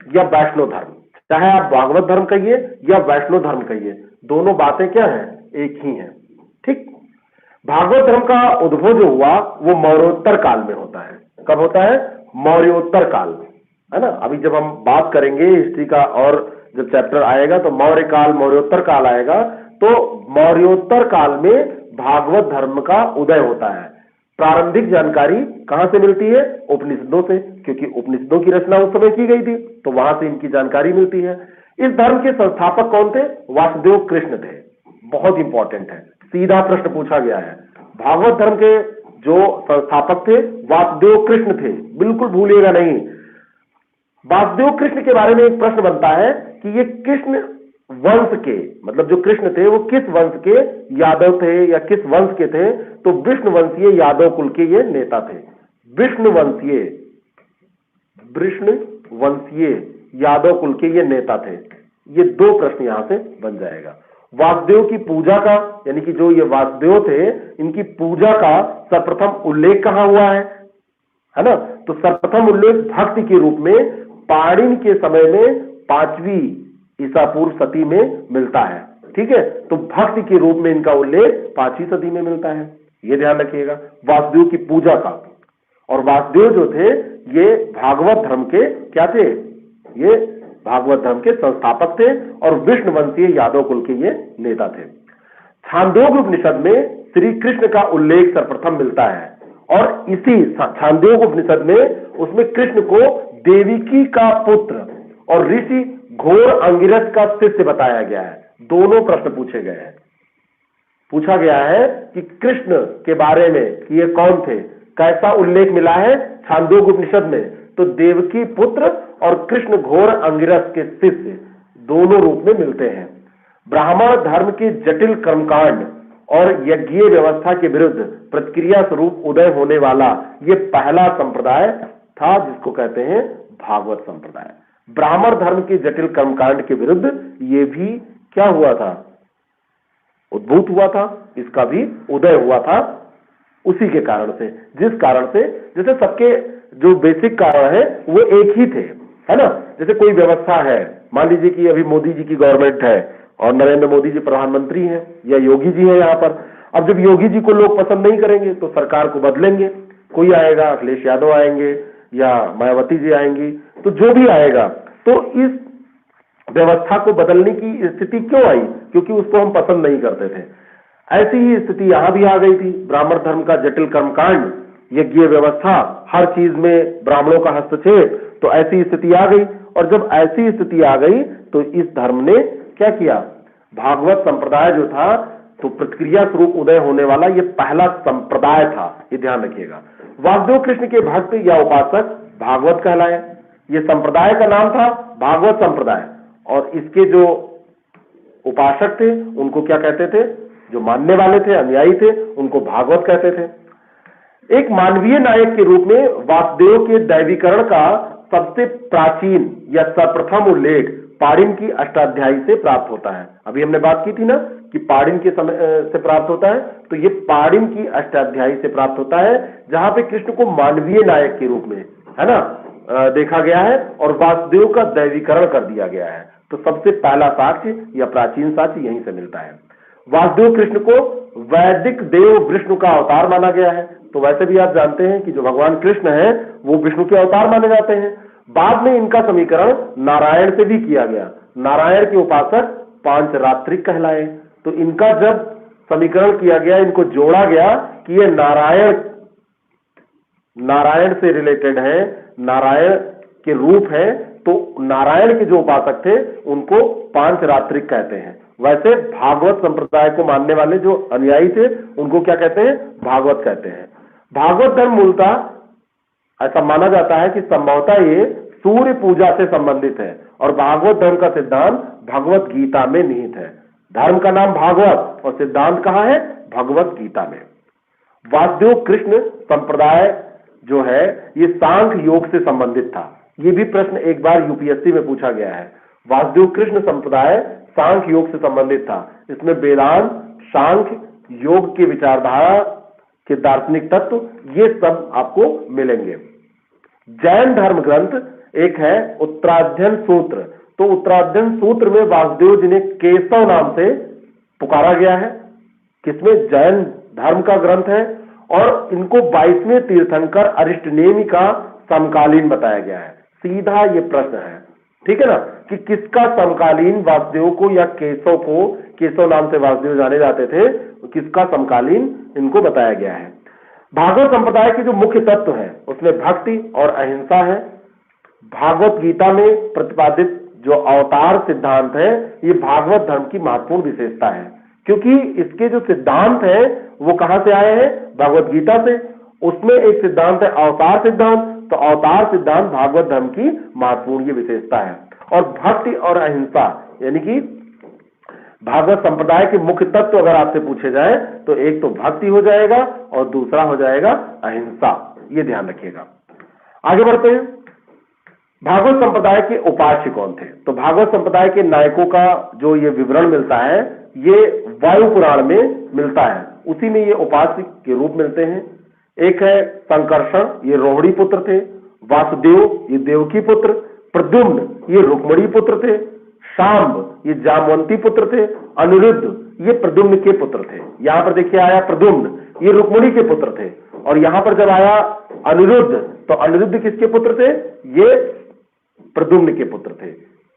या वैष्णव धर्म, चाहे आप भागवत धर्म कहिए या वैष्णव धर्म कहिए, दोनों बातें क्या है, एक ही है। ठीक। भागवत धर्म का उद्भव जो हुआ वो मौर्योत्तर काल में होता है। कब होता है, मौर्योत्तर काल, है ना। अभी जब हम बात करेंगे हिस्ट्री का और जब चैप्टर आएगा तो मौर्य काल, मौर्योत्तर काल आएगा, तो मौर्योत्तर काल में भागवत धर्म का उदय होता है। प्रारंभिक जानकारी कहां से मिलती है, उपनिषदों से, क्योंकि उपनिषदों की रचना उस समय की गई थी, तो वहां से इनकी जानकारी मिलती है। इस धर्म के संस्थापक कौन थे, वासुदेव कृष्ण थे। बहुत इंपॉर्टेंट है, सीधा प्रश्न पूछा गया है। भागवत धर्म के जो संस्थापक थे वासुदेव कृष्ण थे, बिल्कुल भूलिएगा नहीं। वासुदेव कृष्ण के बारे में एक प्रश्न बनता है कि ये कृष्ण वंश के, मतलब जो कृष्ण थे वो किस वंश के यादव थे या किस वंश के थे, तो विष्णु वंशीय यादव कुल के ये नेता थे। विष्णु वंशीय यादव कुल के ये नेता थे। ये दो प्रश्न यहां से बन जाएगा। वासुदेव की पूजा का, यानी कि जो ये वासुदेव थे इनकी पूजा का सर्वप्रथम उल्लेख कहां हुआ है ना, तो सर्वप्रथम उल्लेख भक्ति के रूप में पाणिनि के समय में 5वीं ईसा पूर्व सदी में मिलता है। ठीक है, तो भक्ति के रूप में इनका उल्लेख 5वीं सदी में मिलता है, ये ध्यान रखिएगा, वासुदेव की पूजा का। और वासुदेव जो थे ये भागवत धर्म के क्या थे, ये भागवत धर्म के संस्थापक थे और विष्णु वंशीय यादव कुल के ये नेता थे। छांदोग्य उपनिषद में श्री कृष्ण का उल्लेख सर्वप्रथम मिलता है और इसी छांदोग्य उपनिषद में उसमें कृष्ण को देवकी का पुत्र और ऋषि घोर अंगिरस का शिष्य बताया गया है। दोनों प्रश्न पूछे गए हैं। पूछा गया है कि कृष्ण के बारे में कि ये कौन थे, कैसा उल्लेख मिला है छांदोग्य उपनिषद में, तो देवकी पुत्र और कृष्ण घोर अंगिरस के शिष्य दोनों रूप में मिलते हैं। ब्राह्मण धर्म के जटिल कर्मकांड और यज्ञीय व्यवस्था के विरुद्ध प्रतिक्रिया स्वरूप उदय होने वाला ये पहला संप्रदाय था जिसको कहते हैं भागवत संप्रदाय। ब्राह्मण धर्म के जटिल कर्मकांड के विरुद्ध ये भी क्या हुआ था, उद्भूत हुआ था, इसका भी उदय हुआ था उसी के कारण से, जिस कारण से जैसे सबके जो बेसिक कारण है वो एक ही थे, है ना। जैसे कोई व्यवस्था है, मान लीजिए कि अभी मोदी जी की गवर्नमेंट है और नरेंद्र मोदी जी प्रधानमंत्री हैं या योगी जी हैं यहाँ पर। अब जब योगी जी को लोग पसंद नहीं करेंगे तो सरकार को बदलेंगे, कोई आएगा, अखिलेश यादव आएंगे या मायावती जी आएंगी, तो जो भी आएगा, तो इस व्यवस्था को बदलने की स्थिति क्यों आई, क्योंकि उसको हम पसंद नहीं करते थे। ऐसी ही स्थिति यहां भी आ गई थी। ब्राह्मण धर्म का जटिल कर्मकांड, यज्ञीय व्यवस्था, हर चीज में ब्राह्मणों का हस्तक्षेप, तो ऐसी स्थिति आ गई। और जब ऐसी स्थिति आ गई तो इस धर्म ने क्या किया, भागवत संप्रदाय जो था, तो प्रतिक्रिया स्वरूप उदय होने वाला ये पहला संप्रदाय था, ये ध्यान रखिएगा। वासुदेव कृष्ण के भक्त या उपासक भागवत कहलाए। ये संप्रदाय का नाम था भागवत संप्रदाय और इसके जो उपासक थे उनको क्या कहते थे, जो मानने वाले थे, अनुयायी थे, उनको भागवत कहते थे। एक मानवीय नायक के रूप में वासुदेव के दैवीकरण का सबसे प्राचीन या सर्वप्रथम उल्लेख पाणिनि की अष्टाध्यायी से प्राप्त होता है। अभी हमने बात की थी ना कि पाणिनि के समय से प्राप्त होता है, तो ये पाणिनि की अष्टाध्यायी से प्राप्त होता है, जहां पे कृष्ण को मानवीय नायक के रूप में, है ना, देखा गया है और वासुदेव का दैवीकरण कर दिया गया है। तो सबसे पहला साक्ष्य या प्राचीन साक्ष्य यहीं से मिलता है। वासुदेव कृष्ण को वैदिक देव विष्णु का अवतार माना गया है। तो वैसे भी आप जानते हैं कि जो भगवान कृष्ण है वो विष्णु के अवतार माने जाते हैं। बाद में इनका समीकरण नारायण से भी किया गया। नारायण के उपासक पांचरात्रिक कहलाए। तो इनका जब समीकरण किया गया, इनको जोड़ा गया कि ये नारायण से रिलेटेड है, नारायण के रूप है, तो नारायण के जो उपासक थे उनको पांचरात्रिक कहते हैं। वैसे भागवत संप्रदाय को मानने वाले जो अनुयायी थे उनको क्या कहते हैं, भागवत कहते हैं। भागवत धर्म मूलतः ऐसा माना जाता है कि संभवतः ये सूर्य पूजा से संबंधित है और भागवत धर्म का सिद्धांत भगवत गीता में निहित है। धर्म का नाम भागवत और सिद्धांत कहां है, भगवत गीता में। वासुदेव कृष्ण संप्रदाय जो है ये सांख्य योग से संबंधित था। ये भी प्रश्न एक बार यूपीएससी में पूछा गया है। वासुदेव कृष्ण संप्रदाय सांख्य योग से संबंधित था। इसमें वेदांत, सांख्य योग की विचारधारा के दार्शनिक तत्व ये सब आपको मिलेंगे। जैन धर्म ग्रंथ एक है उत्तराध्ययन सूत्र। तो उत्तराध्ययन सूत्र में वासुदेव जी ने केशव नाम से पुकारा गया है, किसमें? जैन धर्म का ग्रंथ है, और इनको 22वें तीर्थंकर अरिष्टनेमि का समकालीन बताया गया है। सीधा ये प्रश्न है, ठीक है ना, कि किसका समकालीन वासुदेव को या केशव को, केशव नाम से वासुदेव जाने जाते थे, किसका समकालीन इनको बताया गया है। भागवत संप्रदाय के जो मुख्य तत्व है उसमें भक्ति और अहिंसा है। भागवत गीता में प्रतिपादित जो अवतार सिद्धांत है ये भागवत धर्म की महत्वपूर्ण विशेषता है, क्योंकि इसके जो सिद्धांत है वो कहां से आए हैं? भागवत गीता से। उसमें एक सिद्धांत है अवतार सिद्धांत, तो अवतार सिद्धांत भागवत धर्म की महत्वपूर्ण ये विशेषता है। और भक्ति और अहिंसा यानी कि भागवत संप्रदाय के मुख्य तत्व अगर आपसे पूछे जाए तो एक तो भक्ति हो जाएगा और दूसरा हो जाएगा अहिंसा, ये ध्यान रखिएगा। आगे बढ़ते हैं। भागवत संप्रदाय के उपास्य कौन थे? तो भागवत संप्रदाय के नायकों का जो ये विवरण मिलता है ये वायु पुराण में मिलता है, उसी में ये उपास्य के रूप मिलते हैं। एक है संकर्षण, ये रोहिणी पुत्र थे। वासुदेव ये देवकी पुत्र। प्रद्युम्न ये रुक्मिणी पुत्र थे। शांब ये जामवंती पुत्र थे। अनिरुद्ध ये प्रद्युम्न के पुत्र थे। यहां पर देखिए आया प्रद्युम्न, ये रुक्मिणी के पुत्र थे, और यहां पर जब आया अनिरुद्ध तो अनिरुद्ध किसके पुत्र थे? ये प्रद्युम्न के पुत्र थे।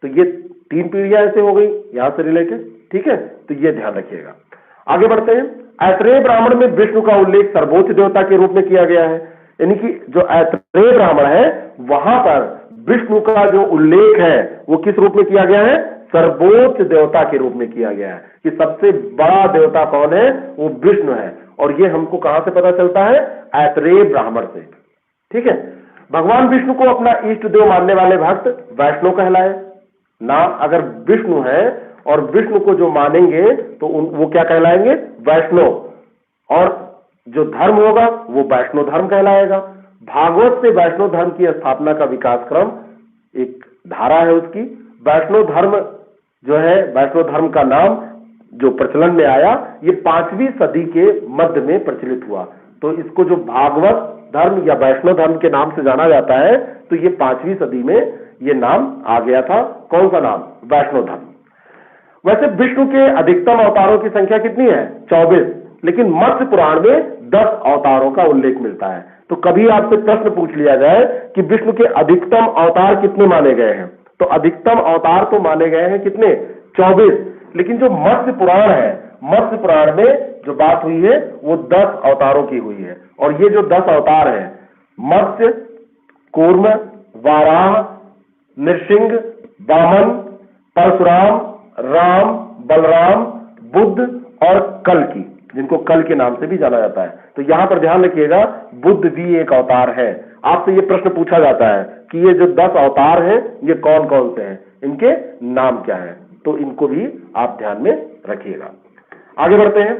तो ये 3 पीढ़ियां ऐसे हो गई यहां से रिलेटेड, ठीक है, तो ये ध्यान रखिएगा। आगे बढ़ते हैं। ऐतरेय ब्राह्मण में विष्णु का उल्लेख सर्वोच्च देवता के रूप में किया गया है, यानी कि जो ऐतरेय ब्राह्मण है वहां पर विष्णु का जो उल्लेख है वो किस रूप में किया गया है? सर्वोच्च देवता के रूप में किया गया है, कि सबसे बड़ा देवता कौन है? वो विष्णु है। और ये हमको कहां से पता चलता है? ऐतरेय ब्राह्मण से, ठीक है। भगवान विष्णु को अपना इष्ट देव मानने वाले भक्त वैष्णव कहलाए। नाम अगर विष्णु है और विष्णु को जो मानेंगे तो वो क्या कहलाएंगे? वैष्णव। और जो धर्म होगा वो वैष्णव धर्म कहलाएगा। भागवत से वैष्णव धर्म की स्थापना का विकास क्रम एक धारा है उसकी। वैष्णव धर्म जो है, वैष्णव धर्म का नाम जो प्रचलन में आया ये 5वीं सदी के मध्य में प्रचलित हुआ। तो इसको जो भागवत धर्म या वैष्णव धर्म के नाम से जाना जाता है, तो ये 5वीं सदी में ये नाम आ गया था। कौन सा नाम? वैष्णव धर्म। वैसे विष्णु के अधिकतम अवतारों की संख्या कितनी है? 24, लेकिन मत्स्य पुराण में 10 अवतारों का उल्लेख मिलता है। तो कभी आपसे प्रश्न पूछ लिया जाए कि विष्णु के अधिकतम अवतार कितने माने गए हैं, तो अधिकतम अवतार तो माने गए हैं कितने? 24, लेकिन जो मत्स्य पुराण है, मत्स्य पुराण में जो बात हुई है वो 10 अवतारों की हुई है। और ये जो 10 अवतार है, मत्स्य, कूर्म, वाराह, नृसिंह, वामन, परशुराम, राम, बलराम, बुद्ध और कल्कि, जिनको कल के नाम से भी जाना जाता है। तो यहां पर ध्यान रखिएगा बुद्ध भी एक अवतार है। आपसे ये प्रश्न पूछा जाता है कि ये जो 10 अवतार हैं ये कौन कौन से हैं, इनके नाम क्या है, तो इनको भी आप ध्यान में रखिएगा। आगे बढ़ते हैं।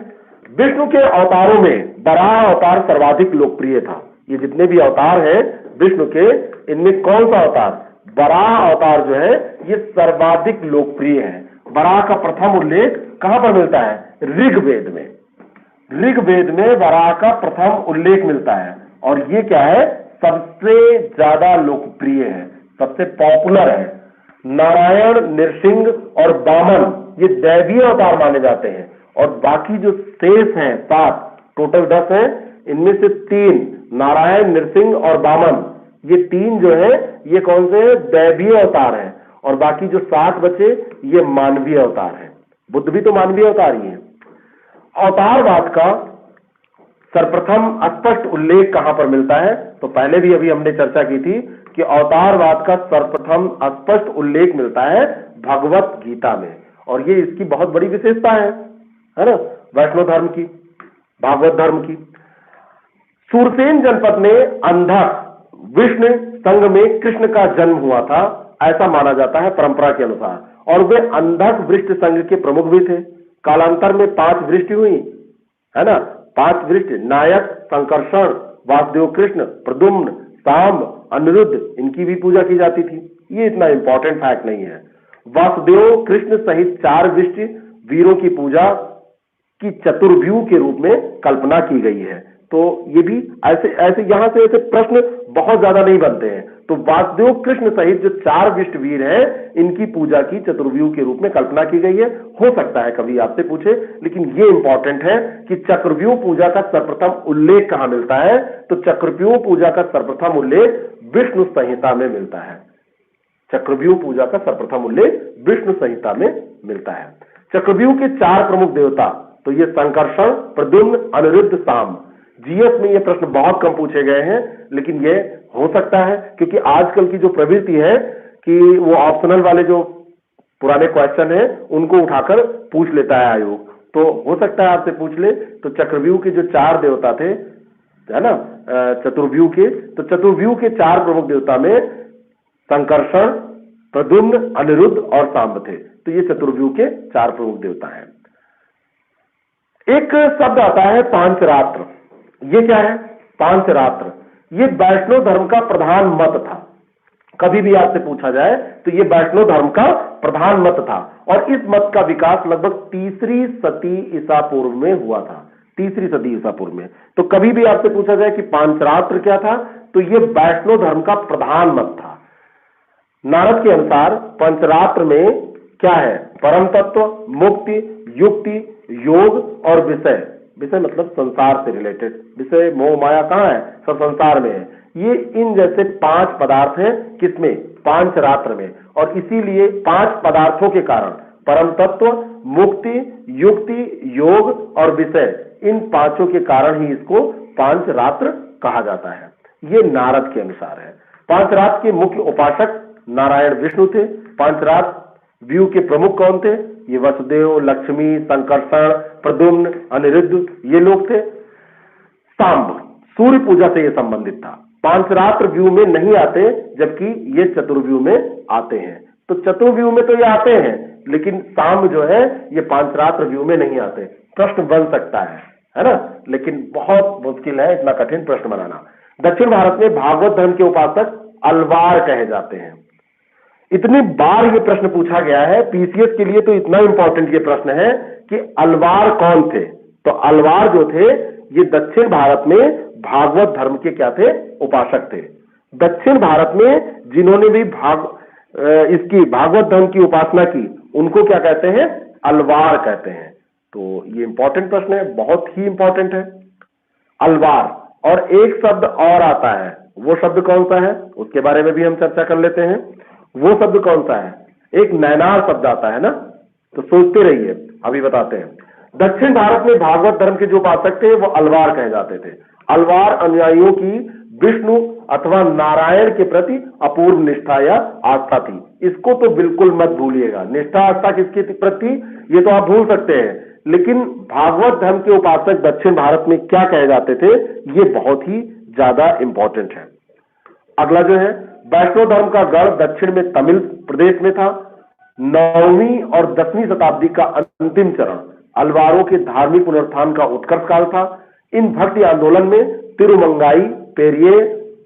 विष्णु के अवतारों में वराह अवतार सर्वाधिक लोकप्रिय था। ये जितने भी अवतार हैं विष्णु के, इनमें कौन सा अवतार? वराह अवतार जो है ये सर्वाधिक लोकप्रिय है। वराह का प्रथम उल्लेख कहां पर मिलता है? ऋग्वेद में। ऋग्वेद में वराह का प्रथम उल्लेख मिलता है, और ये क्या है? सबसे ज्यादा लोकप्रिय है, सबसे पॉपुलर है। नारायण, नृसिंह और वामन ये दैवीय अवतार माने जाते हैं, और बाकी जो शेष हैं 7, टोटल 10 हैं, इनमें से 3 नारायण, नृसिंह और वामन, ये 3 जो है ये कौन से हैं? दैवीय अवतार हैं। और बाकी जो 7 बचे ये मानवीय अवतार हैं। बुद्ध भी तो मानवीय अवतार ही है। अवतारवाद का सर्वप्रथम स्पष्ट उल्लेख कहां पर मिलता है? तो पहले भी अभी हमने चर्चा की थी कि अवतारवाद का सर्वप्रथम स्पष्ट उल्लेख मिलता है भगवत गीता में, और ये इसकी बहुत बड़ी विशेषता है ना, वैष्णव धर्म की, भागवत धर्म की। सूरसेन जनपद में अंधक विष्णु संघ में कृष्ण का जन्म हुआ था, ऐसा माना जाता है परंपरा के अनुसार, और वे अंधक वृष्ट संघ के प्रमुख भी थे। कालांतर में 5 वृष्टि हुई है ना, 5 वृष्टि, नायक, संकर्षण, वासुदेव कृष्ण, प्रद्युम्न, सांब, अनिरुद्ध, इनकी भी पूजा की जाती थी। ये इतना इंपॉर्टेंट फैक्ट नहीं है। वासुदेव कृष्ण सहित 4 वृष्टि वीरों की पूजा की चतुर्व्यूह के रूप में कल्पना की गई है। तो ये भी ऐसे ऐसे यहां से ऐसे प्रश्न बहुत ज्यादा नहीं बनते हैं, तो वासुदेव कृष्ण सहित जो 4 विष्टवीर हैं, इनकी पूजा की चतुर्व्यूह के रूप में कल्पना की गई है। हो सकता है कभी आपसे पूछे, लेकिन ये इंपॉर्टेंट है कि चक्रव्यूह पूजा का सर्वप्रथम उल्लेख कहां मिलता है। तो चक्रव्यूह पूजा का सर्वप्रथम उल्लेख विष्णु संहिता में मिलता है। चक्रव्यूह पूजा का सर्वप्रथम उल्लेख विष्णु संहिता में मिलता है। चक्रव्यूह के 4 प्रमुख देवता, तो ये संकर्षण, प्रद्युम्न, अनिरुद्ध, सांब। जीएस में ये प्रश्न बहुत कम पूछे गए हैं, लेकिन ये हो सकता है क्योंकि आजकल की जो प्रवृत्ति है कि वो ऑप्शनल वाले जो पुराने क्वेश्चन है उनको उठाकर पूछ लेता है आयोग, तो हो सकता है आपसे पूछ ले। तो चक्रव्यूह के जो 4 देवता थे, है ना, चतुर्व्यूह के, तो चतुर्व्यूह के 4 प्रमुख देवता में संकर्षण, प्रद्युम्न, अनिरुद्ध और सांब थे। तो ये चतुर्व्यूह के 4 प्रमुख देवता हैं। एक शब्द आता है पांचरात्र। ये क्या है? पांचरात्र ये वैष्णव धर्म का प्रधान मत था। कभी भी आपसे पूछा जाए तो ये वैष्णव धर्म का प्रधान मत था, और इस मत का विकास लगभग 3री सदी ईसा पूर्व में हुआ था। 3री सदी ईसा पूर्व में। तो कभी भी आपसे पूछा जाए कि पांचरात्र क्या था, तो ये वैष्णव धर्म का प्रधान मत था। नारद के अनुसार पंचरात्र में क्या है? परम तत्व, मुक्ति, युक्ति, योग और विषय। विषय मतलब संसार से रिलेटेड। विषय मोह माया कहां है? सब संसार में है। ये इन जैसे 5 पदार्थ हैं किसमें? पांचरात्र में। और इसीलिए 5 पदार्थों के कारण परम तत्व, मुक्ति, युक्ति, योग और विषय, इन 5 के कारण ही इसको पांचरात्र कहा जाता है। ये नारद के अनुसार है। पांचरात्र के मुख्य उपासक नारायण विष्णु थे। पांचरात्र व्यू के प्रमुख कौन थे? ये वसुदेव, लक्ष्मी, संकर्षण, प्रद्युम्न, अनिरुद्ध, ये लोग थे। सांब सूर्य पूजा से ये संबंधित था। पांचरात्र व्यू में नहीं आते, जबकि ये चतुर्व्यूह में आते हैं। तो चतुर्व्यूह में तो ये आते हैं, लेकिन सांब जो है ये पांचरात्र व्यू में नहीं आते। प्रश्न बन सकता है ना, लेकिन बहुत मुश्किल है इतना कठिन प्रश्न बनाना। दक्षिण भारत में भागवत धर्म के उपासक अलवार कहे जाते हैं। इतनी बार ये प्रश्न पूछा गया है पीसीएस के लिए, तो इतना इंपॉर्टेंट ये प्रश्न है कि अलवार कौन थे। तो अलवार जो थे ये दक्षिण भारत में भागवत धर्म के क्या थे? उपासक थे। दक्षिण भारत में जिन्होंने भी इसकी भागवत धर्म की उपासना की, उनको क्या कहते हैं? अलवार कहते हैं। तो ये इंपॉर्टेंट प्रश्न है, बहुत ही इंपॉर्टेंट है अलवार। और एक शब्द और आता है, वो शब्द कौन सा है उसके बारे में भी हम चर्चा कर लेते हैं। वो शब्द कौन सा है? एक नैनार शब्द आता है ना, तो सोचते रहिए, अभी बताते हैं। दक्षिण भारत में भागवत धर्म के जो उपासक थे वो अलवार कहे जाते थे। अलवार अनुयायियों की विष्णु अथवा नारायण के प्रति अपूर्व निष्ठा या आस्था थी। इसको तो बिल्कुल मत भूलिएगा। निष्ठा आस्था किसके प्रति, ये तो आप भूल सकते हैं, लेकिन भागवत धर्म के उपासक दक्षिण भारत में क्या कहे जाते थे, ये बहुत ही ज्यादा इंपॉर्टेंट है। अगला जो है, वैष्णव धर्म का गढ़ दक्षिण में तमिल प्रदेश में था। 9वीं और 10वीं शताब्दी का अंतिम चरण अलवारों के धार्मिक पुनरुत्थान का उत्कर्ष काल था। इन भक्ति आंदोलन में तिरुमंगाई, पेरिये,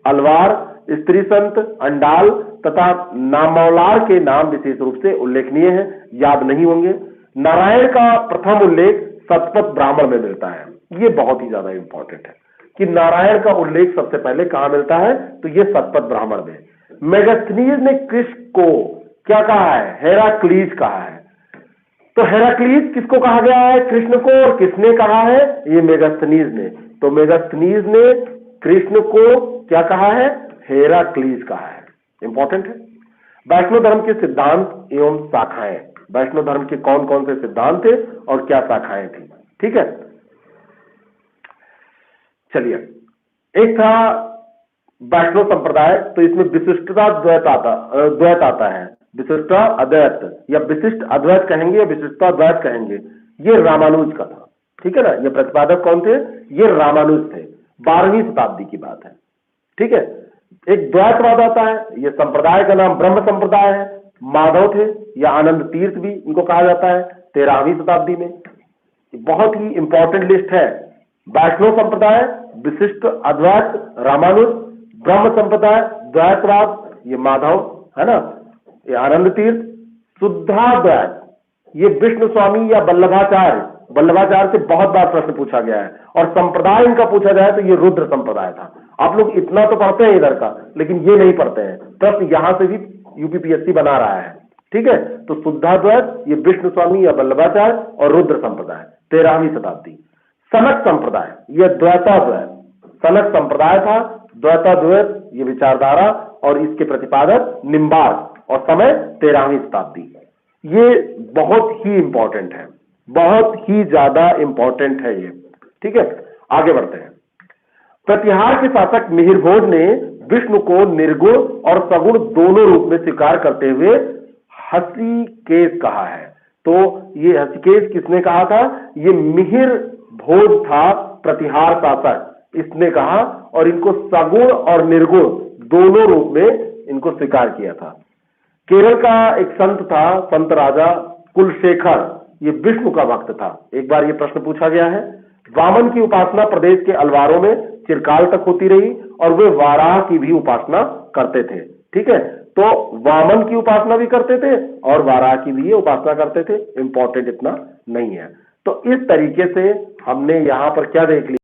अलवार, स्त्री संत, अंडाल तथा नामौलार के नाम विशेष रूप से उल्लेखनीय हैं, याद नहीं होंगे। नारायण का प्रथम उल्लेख सतपथ ब्राह्मण में मिलता है। ये बहुत ही ज्यादा इंपॉर्टेंट है कि नारायण का उल्लेख सबसे पहले कहां मिलता है, तो ये सतपथ ब्राह्मण में। मेगास्थनीज ने कृष्ण को क्या कहा है? हेराक्लीज कहा है। तो हेराक्लीज किसको कहा गया है? कृष्ण को। और किसने कहा है? ये मेगास्थनीज ने। तो मेगास्थनीज ने कृष्ण को क्या कहा है? हेराक्लीज कहा है। इंपॉर्टेंट है। वैष्णव धर्म के सिद्धांत एवं शाखाएं। वैष्णव धर्म के कौन कौन से सिद्धांत थे और क्या शाखाएं थी? ठीक है, चलिए। एक था वैष्णव संप्रदाय, तो इसमें विशिष्टता द्वैत आता है। विशिष्टता अद्वैत या विशिष्ट अद्वैत कहेंगे या विशिष्टता द्वैत कहेंगे। ये रामानुज का था, ठीक है ना। ये प्रतिपादक कौन थे? ये रामानुज थे। 12वीं शताब्दी की बात है, ठीक है। एक द्वैतवाद आता है, ये संप्रदाय का नाम ब्रह्म संप्रदाय है। माधव थे या आनंद तीर्थ भी इनको कहा जाता है, 13वीं शताब्दी में। बहुत ही इंपॉर्टेंट लिस्ट है। वैष्णव संप्रदाय, विशिष्ट अद्वैत रामानुज, ब्रह्म संप्रदाय द्वैतवाद ये माधव, है ना, ये आनंद तीर्थ, शुद्धाद्वैत ये विष्णु स्वामी या वल्लभाचार्य, वल्लभाचार्य से बहुत बार प्रश्न पूछा गया है, और संप्रदाय इनका पूछा जाए तो ये रुद्र संप्रदाय था। आप लोग इतना तो पढ़ते हैं इधर का, लेकिन ये नहीं पढ़ते हैं। प्रश्न यहां से भी यूपीपीएससी बना रहा है, ठीक है। तो शुद्धाद्वैत ये विष्णु स्वामी या वल्लभाचार्य, और रुद्र संप्रदाय 13वीं शताब्दी। सनक संप्रदाय यह द्वैताद्वैत, सनक संप्रदाय था, द्वैताद्वैत ये विचारधारा, और इसके प्रतिपादक निम्बार्क, और समय 13वीं शताब्दी। ये बहुत ही इंपॉर्टेंट है, बहुत ही ज्यादा इंपॉर्टेंट है ये, ठीक है। आगे बढ़ते हैं। प्रतिहार के शासक मिहिर भोज ने विष्णु को निर्गुण और सगुण दोनों रूप में स्वीकार करते हुए हसिकेश कहा है। तो ये हसिकेश किसने कहा था? ये मिहिर भोज था प्रतिहार शासक, इसने कहा, और इनको सगुण और निर्गुण दोनों रूप में इनको स्वीकार किया था। केरल का एक संत था, संत राजा कुलशेखर, ये विष्णु का भक्त था। एक बार ये प्रश्न पूछा गया है। वामन की उपासना प्रदेश के अलवारों में चिरकाल तक होती रही, और वे वाराह की भी उपासना करते थे, ठीक है। तो वामन की उपासना भी करते थे और वाराह की भी उपासना करते थे, इंपॉर्टेंट इतना नहीं है। तो इस तरीके से हमने यहां पर क्या देख लिया?